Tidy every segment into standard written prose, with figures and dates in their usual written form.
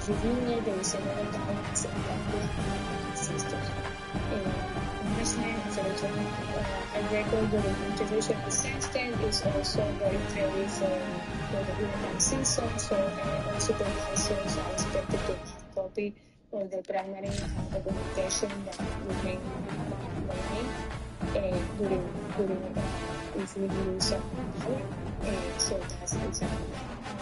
riunire dei several downs and gambling systems. National record during introduction to Sandstand is also very friendly for the winter season, so all supervisors are expected to have copy of the primary documentation that we may need during if we use power. So that's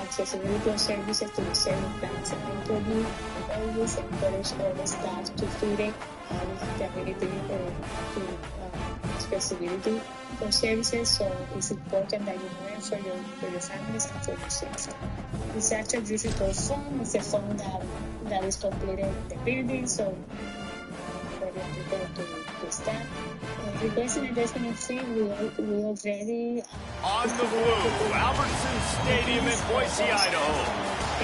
accessibility of services to the serving plans and employees. We always encourage all the staff to feed it with the ability to accessibility for services. So it's important that you know it for your families and for yourself. It's actually digital form. It's a form that is completed in the building. So very applicable to staff. Requesting adjustment of fee, we already... On the blue, Albertson Stadium in Boise, Idaho.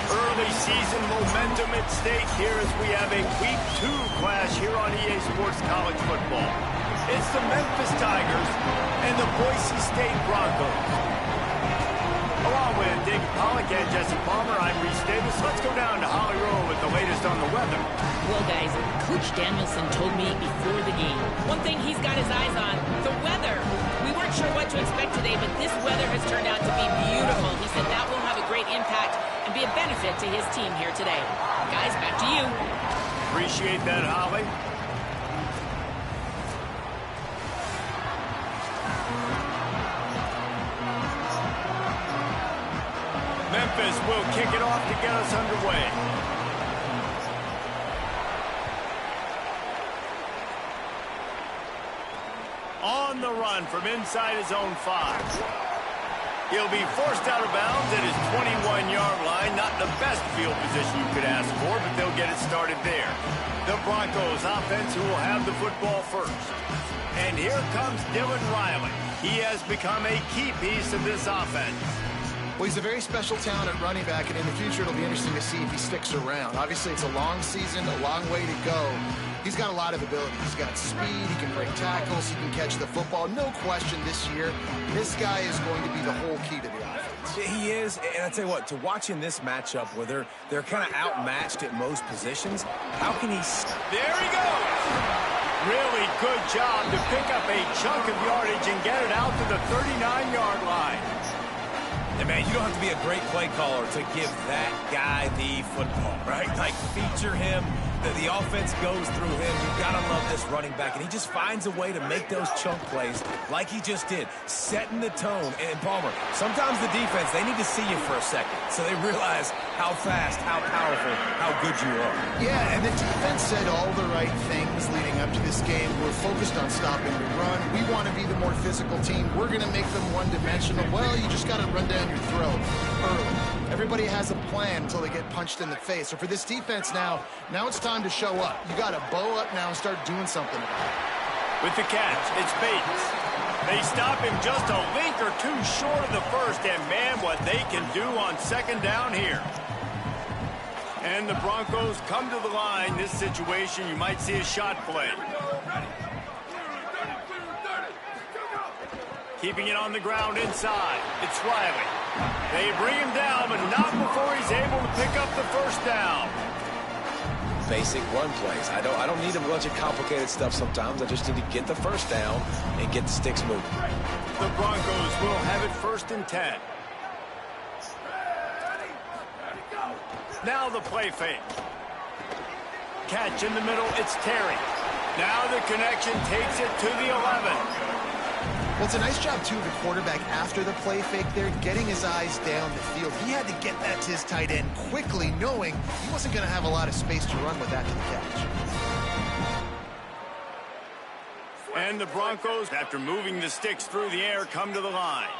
Early season momentum at stake here as we have a Week 2 clash here on EA Sports College Football. It's the Memphis Tigers and the Boise State Broncos. Along with David Pollack and Jesse Palmer, I'm Reese Davis. Let's go down to Holly Rowe with the latest on the weather. Well, guys, Coach Danielson told me before the game, one thing he's got his eyes on, the weather. We weren't sure what to expect today, but this weather has turned out to be beautiful. He said that will have a great impact and be a benefit to his team here today. Guys, back to you. Appreciate that, Holly. Memphis will kick it off to get us underway. On the run from inside his own 5. He'll be forced out of bounds at his 21-yard line. Not the best field position you could ask for, but they'll get it started there. The Broncos offense who will have the football first. And here comes Dylan Riley. He has become a key piece of this offense. Well, he's a very special talent at running back, and in the future it'll be interesting to see if he sticks around. Obviously, it's a long season, a long way to go. He's got a lot of ability. He's got speed, he can break tackles, he can catch the football. No question this year, this guy is going to be the whole key to the offense. He is, and I tell you what, to watch in this matchup where they're kind of outmatched at most positions, how can he... There he goes! Really good job to pick up a chunk of yardage and get it out to the 39-yard line. And, man, you don't have to be a great play caller to give that guy the football, right? Like, feature him. The offense goes through him. You've got to love this running back. And he just finds a way to make those chunk plays like he just did, setting the tone. And, Palmer, sometimes the defense, they need to see you for a second so they realize how fast, how powerful, how good you are. Yeah, and the defense said all the right things leading up to this game. We're focused on stopping the run. We want to be the more physical team. We're going to make them one-dimensional. Well, you just got to run down your throat early. Everybody has a plan until they get punched in the face. So for this defense now it's time to show up. You got to bow up now and start doing something about it. With the catch, it's Bates. They stop him just a link or two short of the first, and man, what they can do on second down here. And the Broncos come to the line. This situation, you might see a shot play. Keeping it on the ground inside. It's Riley. They bring him down, but not before he's able to pick up the first down. Basic run plays. I don't need a bunch of complicated stuff sometimes. I just need to get the first down and get the sticks moving. The Broncos will have it 1st and 10. Now the play fake. Catch in the middle, it's Terry. Now the connection takes it to the 11. Well, it's a nice job, too, of the quarterback after the play fake there, getting his eyes down the field. He had to get that to his tight end quickly, knowing he wasn't going to have a lot of space to run with after the catch. And the Broncos, after moving the sticks through the air, come to the line.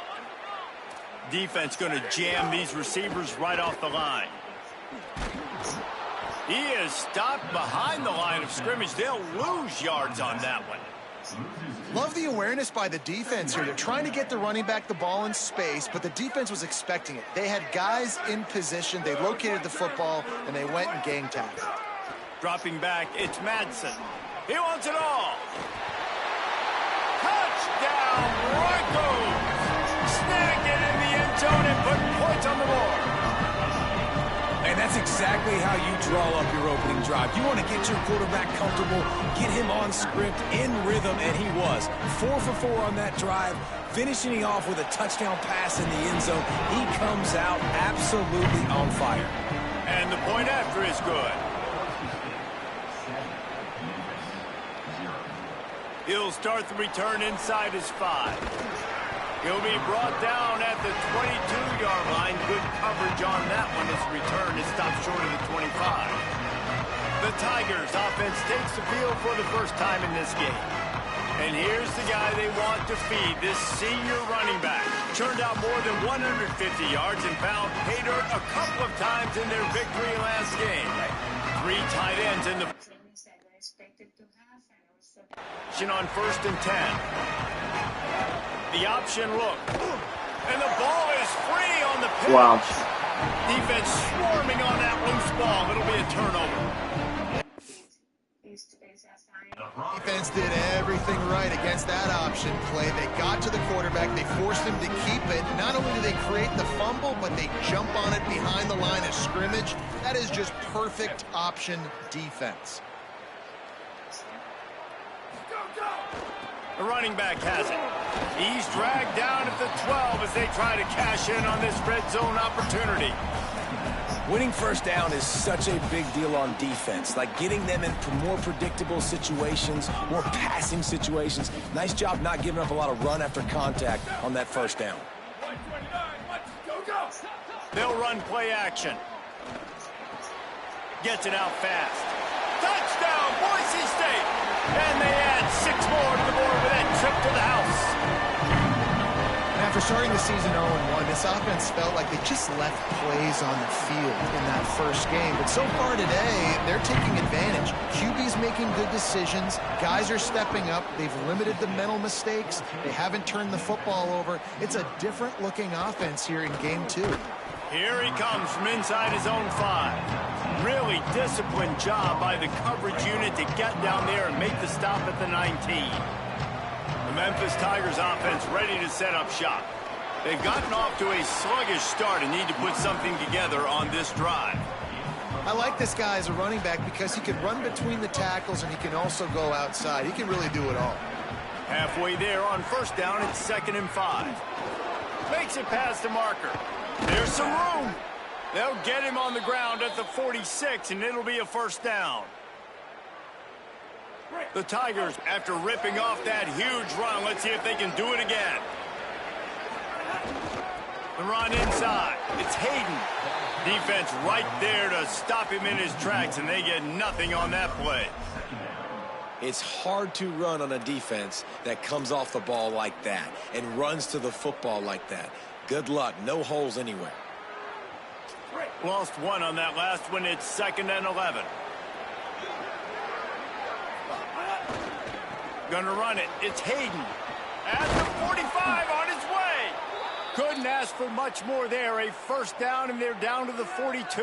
Defense going to jam these receivers right off the line. He is stopped behind the line of scrimmage. They'll lose yards on that one. Love the awareness by the defense here. They're trying to get the running back the ball in space, but the defense was expecting it. They had guys in position. They located the football, and they went and gang tackled. Dropping back, it's Madsen. He wants it all. Touchdown, Broncos! Snag it in the end zone and put points on the board. And that's is exactly how you draw up your opening drive. You want to get your quarterback comfortable, get him on script, in rhythm, and he was. 4 for 4 on that drive, finishing off with a touchdown pass in the end zone. He comes out absolutely on fire. And the point after is good. He'll start the return inside his 5. He'll be brought down at the 22-yard line. Good coverage on that one. His return is stopped short of the 25. The Tigers offense takes the field for the first time in this game. And here's the guy they want to feed, this senior running back. Churned out more than 150 yards and found pay dirt a couple of times in their victory last game. 3 tight ends in the on 1st and 10. The option look. And the ball is free on the pitch. Wow. Defense swarming on that loose ball. It'll be a turnover. Defense did everything right against that option play. They got to the quarterback. They forced him to keep it. Not only do they create the fumble, but they jump on it behind the line of scrimmage. That is just perfect option defense. The running back has it. He's dragged down at the 12 as they try to cash in on this red zone opportunity. Winning first down is such a big deal on defense, like getting them into more predictable situations, more passing situations. Nice job not giving up a lot of run after contact on that first down. They'll run play action. Gets it out fast. Touchdown, Boise State! And they add 6 more to the board with that trip to the house. After starting the season 0-1, this offense felt like they just left plays on the field in that first game. But so far today, they're taking advantage. QB's making good decisions. Guys are stepping up. They've limited the mental mistakes. They haven't turned the football over. It's a different-looking offense here in Game 2. Here he comes from inside his own 5. Really disciplined job by the coverage unit to get down there and make the stop at the 19. The Memphis Tigers offense ready to set up shop. They've gotten off to a sluggish start and need to put something together on this drive. I like this guy as a running back because he can run between the tackles and he can also go outside. He can really do it all. Halfway there on first down, it's 2nd and 5. Makes it past the marker. There's some room. They'll get him on the ground at the 46, and it'll be a first down. The Tigers, after ripping off that huge run, let's see if they can do it again. The run inside. It's Hayden. Defense right there to stop him in his tracks, and they get nothing on that play. It's hard to run on a defense that comes off the ball like that and runs to the football like that. Good luck. No holes anywhere. Lost 1 on that last one. It's 2nd and 11. Gonna run it. It's Hayden. At the 45 on his way. Couldn't ask for much more there. A first down, and they're down to the 42.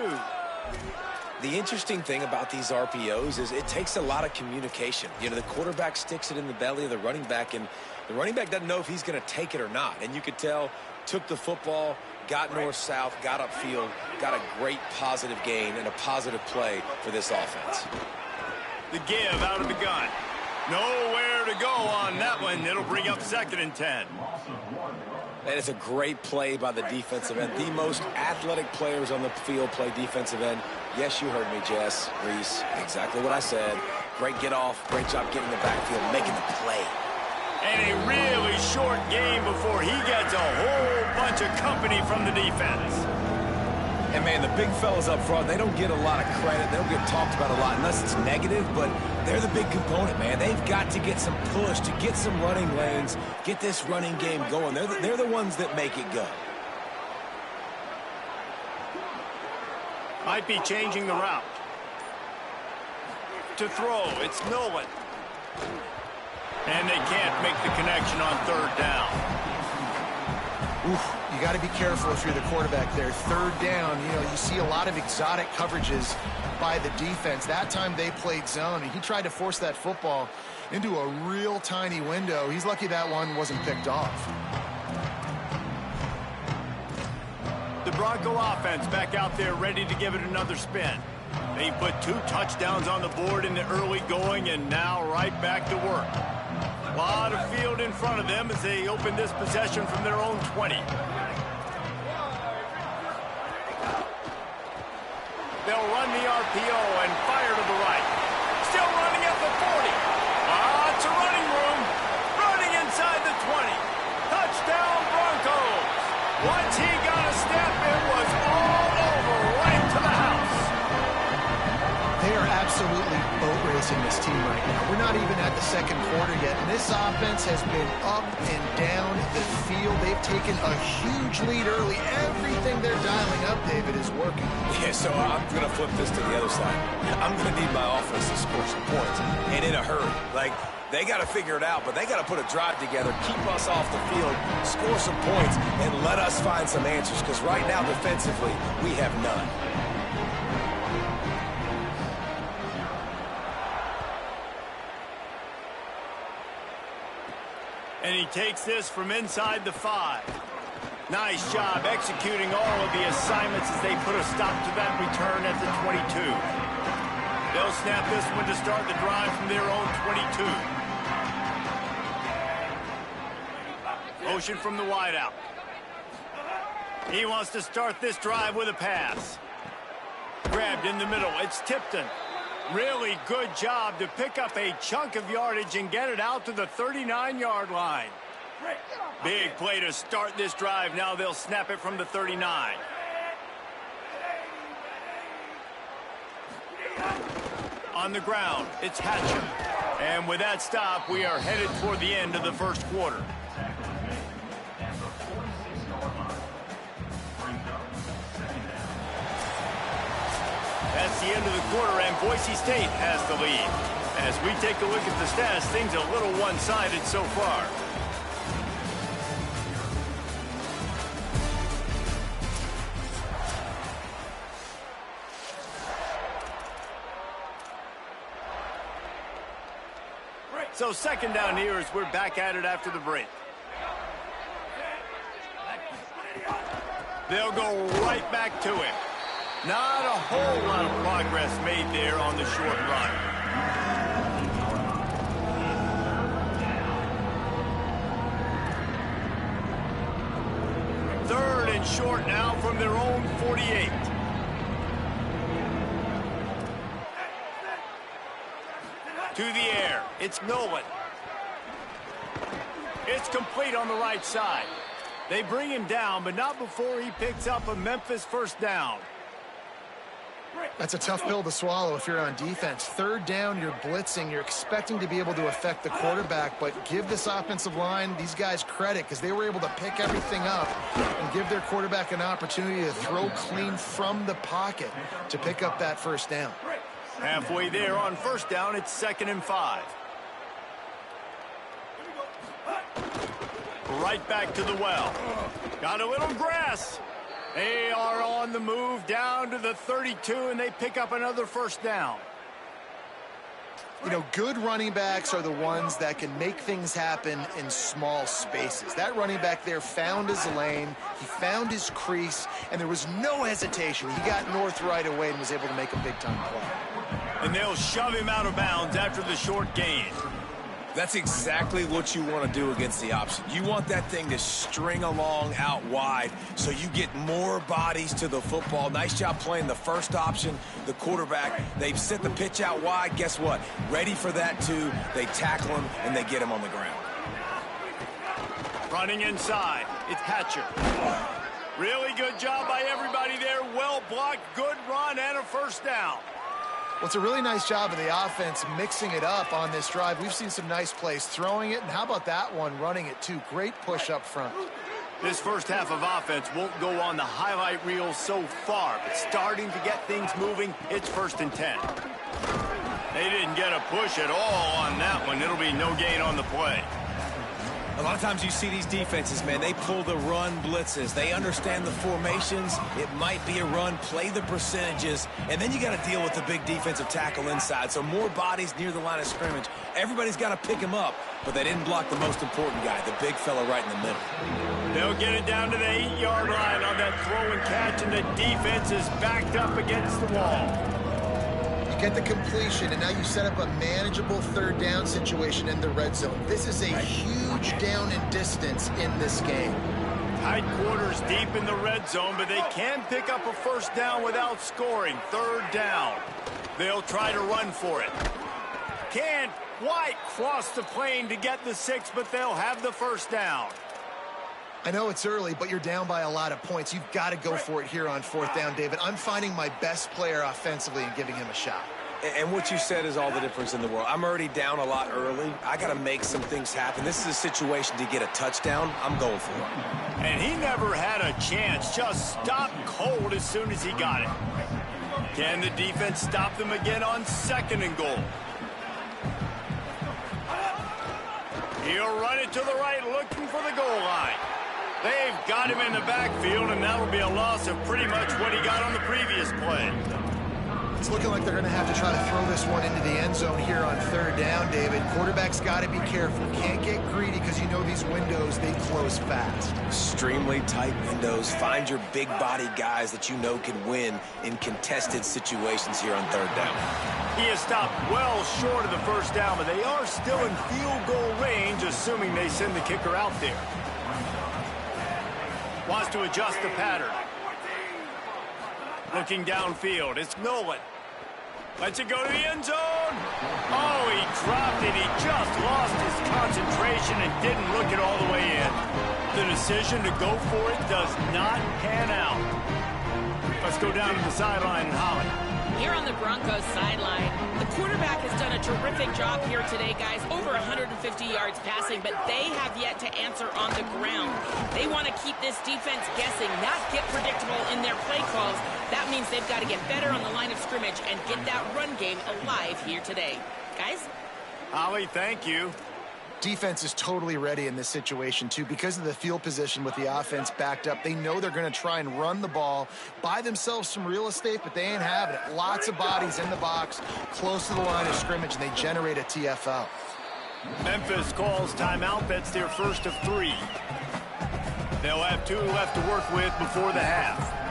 The interesting thing about these RPOs is it takes a lot of communication. You know, the quarterback sticks it in the belly of the running back, and the running back doesn't know if he's going to take it or not. And you could tell, took the football, got north-south, got upfield, got a great positive gain and a positive play for this offense. The give out of the gun. Nowhere to go on that one. It'll bring up 2nd and 10. That is a great play by the defensive end. The most athletic players on the field play defensive end. Yes, you heard me, Jess, Reese. Exactly what I said. Great get off. Great job getting the backfield, making the play. And a really short game before he gets a whole bunch of company from the defense. And, man, the big fellas up front, they don't get a lot of credit. They don't get talked about a lot unless it's negative, but they're the big component, man. They've got to get some push, to get some running lanes, get this running game going. They're the ones that make it go. Might be changing the route. To throw, it's Nolan. And they can't make the connection on 3rd down. Oof, you got to be careful if you're the quarterback there. 3rd down, you know, you see a lot of exotic coverages by the defense. That time they played zone, and he tried to force that football into a real tiny window. He's lucky that one wasn't picked off. The Bronco offense back out there ready to give it another spin. They put 2 touchdowns on the board in the early going, and now right back to work. A lot of field in front of them as they open this possession from their own 20. They'll run the RPO and fire to the right. Still running at the 40. Lots of running room. Running inside the 20. Touchdown Broncos. Once he got a step, it was all over right to the house. They are absolutely boat racing this team right now. We're not even at the second quarter yet, and this offense has been up and down the field. They've taken a huge lead early. Everything they're dialing up, David, is working. Yeah, so I'm going to flip this to the other side. I'm going to need my offense to score some points, and in a hurry. Like, they got to figure it out, but they got to put a drive together, keep us off the field, score some points, and let us find some answers, because right now, defensively, we have none. And he takes this from inside the 5. Nice job executing all of the assignments as they put a stop to that return at the 22. They'll snap this one to start the drive from their own 22. Motion from the wideout. He wants to start this drive with a pass. Grabbed in the middle. It's Tipton. Really good job to pick up a chunk of yardage and get it out to the 39-yard line. Big play to start this drive. Now they'll snap it from the 39. On the ground, it's Hatcher. And with that stop, we are headed toward the end of the first quarter. That's the end of the quarter, and Boise State has the lead. As we take a look at the stats, things a little one-sided so far. So second down here as we're back at it after the break. They'll go right back to him. Not a whole lot of progress made there on the short run. Third and short now from their own 48. To the air. It's Nolan. It's complete on the right side. They bring him down, but not before he picks up a Memphis first down. That's a tough pill to swallow if you're on defense. Third down, you're blitzing. You're expecting to be able to affect the quarterback, but give this offensive line, these guys, credit because they were able to pick everything up and give their quarterback an opportunity to throw clean from the pocket to pick up that first down. Halfway there on first down, it's 2nd and 5. Right back to the well. Got a little grass. They are on the move down to the 32, and they pick up another first down. You know, good running backs are the ones that can make things happen in small spaces. That running back there found his lane, he found his crease, and there was no hesitation. He got north right away and was able to make a big-time play. And they'll shove him out of bounds after the short gain. That's exactly what you want to do against the option. You want that thing to string along out wide so you get more bodies to the football. Nice job playing the first option, the quarterback. They've sent the pitch out wide. Guess what? Ready for that, too. They tackle him, and they get him on the ground. Running inside. It's Hatcher. Really good job by everybody there. Well blocked, good run, and a first down. Well, it's a really nice job of the offense mixing it up on this drive. We've seen some nice plays throwing it, and how about that one running it too? Great push up front. This first half of offense won't go on the highlight reel so far, but starting to get things moving, it's 1st and 10. They didn't get a push at all on that one. It'll be no gain on the play. A lot of times you see these defenses, man, they pull the run blitzes. They understand the formations. It might be a run, play the percentages, and then you got to deal with the big defensive tackle inside. So more bodies near the line of scrimmage. Everybody's got to pick him up, but they didn't block the most important guy, the big fella right in the middle. They'll get it down to the 8-yard line on that throw and catch, and the defense is backed up against the wall. Get the completion, and now you set up a manageable third down situation in the red zone. This is a huge down in distance in this game. Tight quarters deep in the red zone, but they can pick up a first down without scoring. Third down. They'll try to run for it. Can't quite cross the plane to get the 6, but they'll have the first down. I know it's early, but you're down by a lot of points. You've got to go for it here on fourth down, David. I'm finding my best player offensively and giving him a shot. And what you said is all the difference in the world. I'm already down a lot early. I got to make some things happen. This is a situation to get a touchdown. I'm going for it. And he never had a chance. Just stopped cold as soon as he got it. Can the defense stop them again on 2nd and goal? He'll run it to the right, looking for the goal line. They've got him in the backfield, and that'll be a loss of pretty much what he got on the previous play. It's looking like they're going to have to try to throw this one into the end zone here on third down, David. Quarterback's got to be careful. Can't get greedy because you know these windows, they close fast. Extremely tight windows. Find your big body guys that you know can win in contested situations here on third down. He has stopped well short of the first down, but they are still in field goal range, assuming they send the kicker out there. Wants to adjust the pattern. Looking downfield, it's Nolan. Lets it go to the end zone. Oh, he dropped it. He just lost his concentration and didn't look it all the way in. The decision to go for it does not pan out. Let's go down to the sideline and Holly. Here on the Broncos sideline, the quarterback has done a terrific job here today, guys. Over 150 yards passing, but they have yet to answer on the ground. They want to keep this defense guessing, not get predictable in their play calls. That means they've got to get better on the line of scrimmage and get that run game alive here today. Guys? Holly, thank you. Defense is totally ready in this situation, too. Because of the field position with the offense backed up, they know they're going to try and run the ball, buy themselves some real estate, but they ain't having it. Lots of bodies in the box, close to the line of scrimmage, and they generate a TFL. Memphis calls timeout. That's their first of 3. They'll have 2 left to work with before the half.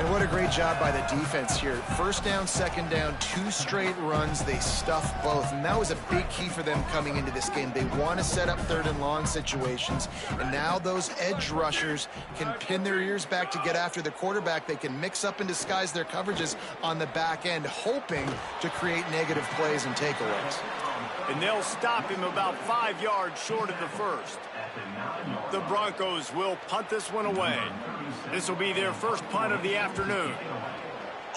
And what a great job by the defense here. First down, second down, 2 straight runs. They stuffed both, and that was a big key for them coming into this game. They want to set up third and long situations, and now those edge rushers can pin their ears back to get after the quarterback. They can mix up and disguise their coverages on the back end, hoping to create negative plays and takeaways. And they'll stop him about 5 yards short of the first. The Broncos will punt this one away. This will be their first punt of the afternoon.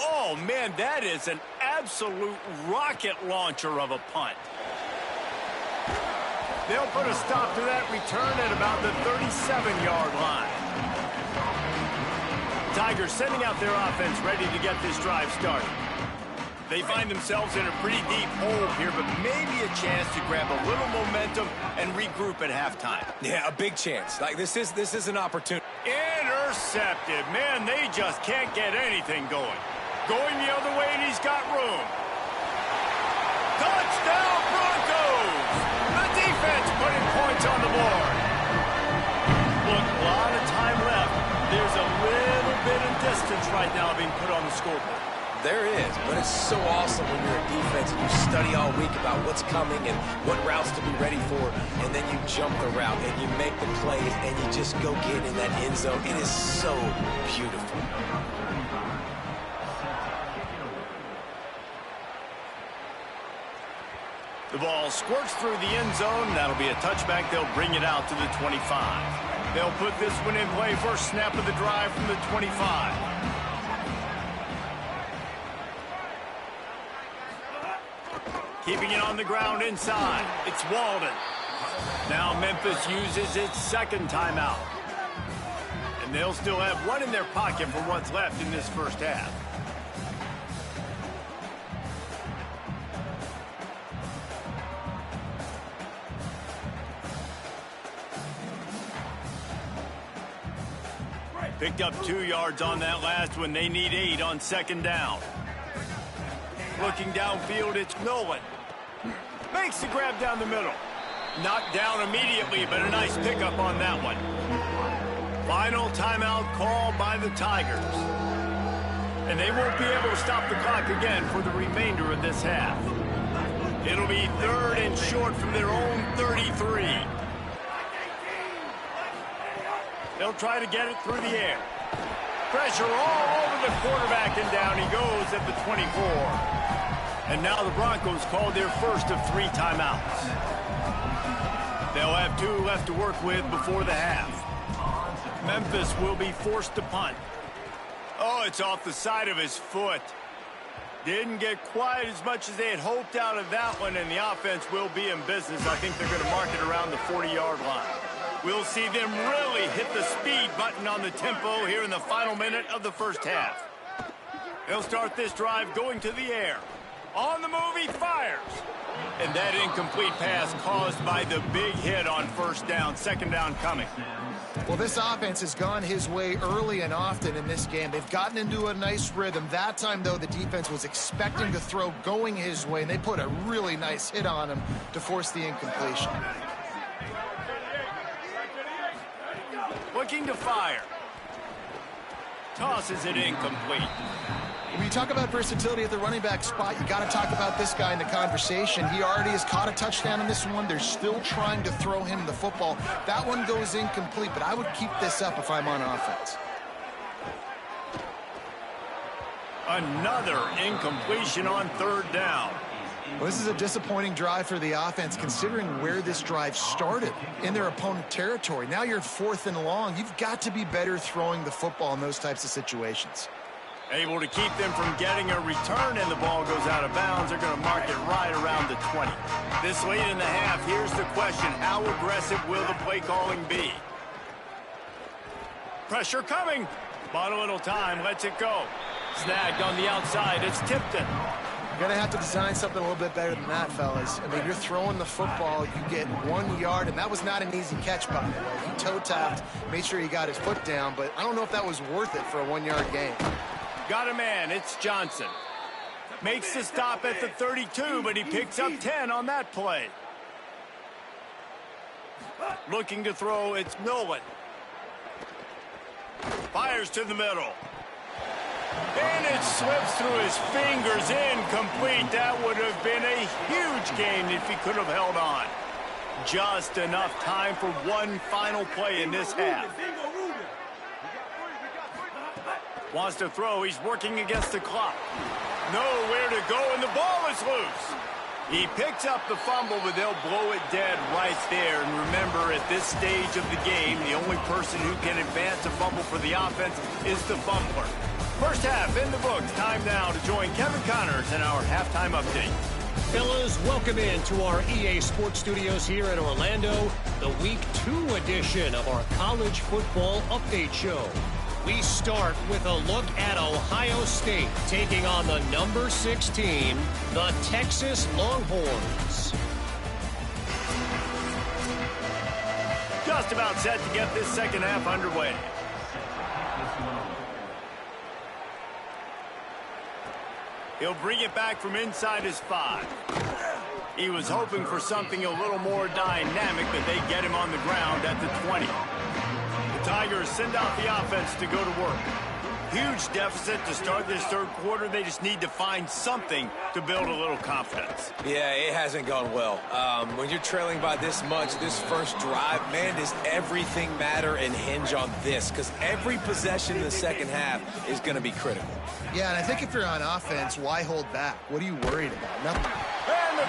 Oh, man, that is an absolute rocket launcher of a punt. They'll put a stop to that return at about the 37-yard line. Tigers sending out their offense ready to get this drive started. They find themselves in a pretty deep hole here, but maybe a chance to grab a little momentum and regroup at halftime. Yeah, a big chance. Like this is an opportunity. Intercepted. Man, they just can't get anything going. Going the other way, and he's got room. Touchdown, Broncos! The defense putting points on the board. Look, a lot of time left. There's a little bit of distance right now being put on the scoreboard. There is, but it's so awesome when you're a defense and you study all week about what's coming and what routes to be ready for, and then you jump the route and you make the plays and you just go get in that end zone. It is so beautiful. The ball squirts through the end zone. That'll be a touchback. They'll bring it out to the 25. They'll put this one in play. First snap of the drive from the 25. Keeping it on the ground inside. It's Walden. Now Memphis uses its second timeout. And they'll still have one in their pocket for what's left in this first half. Picked up 2 yards on that last one. They need 8 on second down. Looking downfield, it's Nolan. Makes the grab down the middle. Knocked down immediately, but a nice pickup on that one. Final timeout called by the Tigers. And they won't be able to stop the clock again for the remainder of this half. It'll be 3rd and short from their own 33. They'll try to get it through the air. Pressure all over the quarterback, and down he goes at the 24. And now the Broncos called their first of 3 timeouts. They'll have 2 left to work with before the half. Memphis will be forced to punt. Oh, it's off the side of his foot. Didn't get quite as much as they had hoped out of that one, and the offense will be in business. I think they're going to mark it around the 40-yard line. We'll see them really hit the speed button on the tempo here in the final minute of the first half. They'll start this drive going to the air. On the move, he fires. And that incomplete pass caused by the big hit on first down. Second down coming. Well, this offense has gone his way early and often in this game. They've gotten into a nice rhythm. That time, though, the defense was expecting the throw going his way, and they put a really nice hit on him to force the incompletion. Looking to fire. Tosses it incomplete. When you talk about versatility at the running back spot, you got to talk about this guy in the conversation. He already has caught a touchdown in this one. They're still trying to throw him the football. That one goes incomplete, but I would keep this up if I'm on offense. Another incompletion on 3rd down. Well, this is a disappointing drive for the offense, considering where this drive started, in their opponent territory. Now you're 4th and long. You've got to be better throwing the football in those types of situations. Able to keep them from getting a return, and the ball goes out of bounds. They're going to mark it right around the 20. This late in the half, here's the question. How aggressive will the play calling be? Pressure coming. Bought a little time. Lets it go. Snagged on the outside. It's Tipton. You're going to have to design something a little bit better than that, fellas. I mean, you're throwing the football, you get 1 yard, and that was not an easy catch by the way. He toe-tapped, made sure he got his foot down, but I don't know if that was worth it for a 1-yard gain. Got a man. It's Johnson. Makes the stop at the 32, but he picks up 10 on that play. Looking to throw, it's Nolan. Fires to the middle. And it slips through his fingers, incomplete. That would have been a huge gain if he could have held on. Just enough time for one final play in this half. Wants to throw, he's working against the clock. Nowhere to go, and the ball is loose. He picks up the fumble, but they'll blow it dead right there. And remember, at this stage of the game, the only person who can advance a fumble for the offense is the fumbler. First half in the books. Time now to join Kevin Connors in our halftime update. Fellas, welcome in to our EA Sports Studios here in Orlando, the Week 2 edition of our college football update show. We start with a look at Ohio State taking on the number 16, the Texas Longhorns. Just about set to get this second half underway. He'll bring it back from inside his 5. He was hoping for something a little more dynamic, but they get him on the ground at the 20. The Tigers send out the offense to go to work. Huge deficit to start this third quarter. They just need to find something to build a little confidence. Yeah, it hasn't gone well. When you're trailing by this much, this first drive, man, does everything matter and hinge on this? Because every possession in the second half is going to be critical. Yeah, and I think if you're on offense, why hold back? What are you worried about? Nothing. And the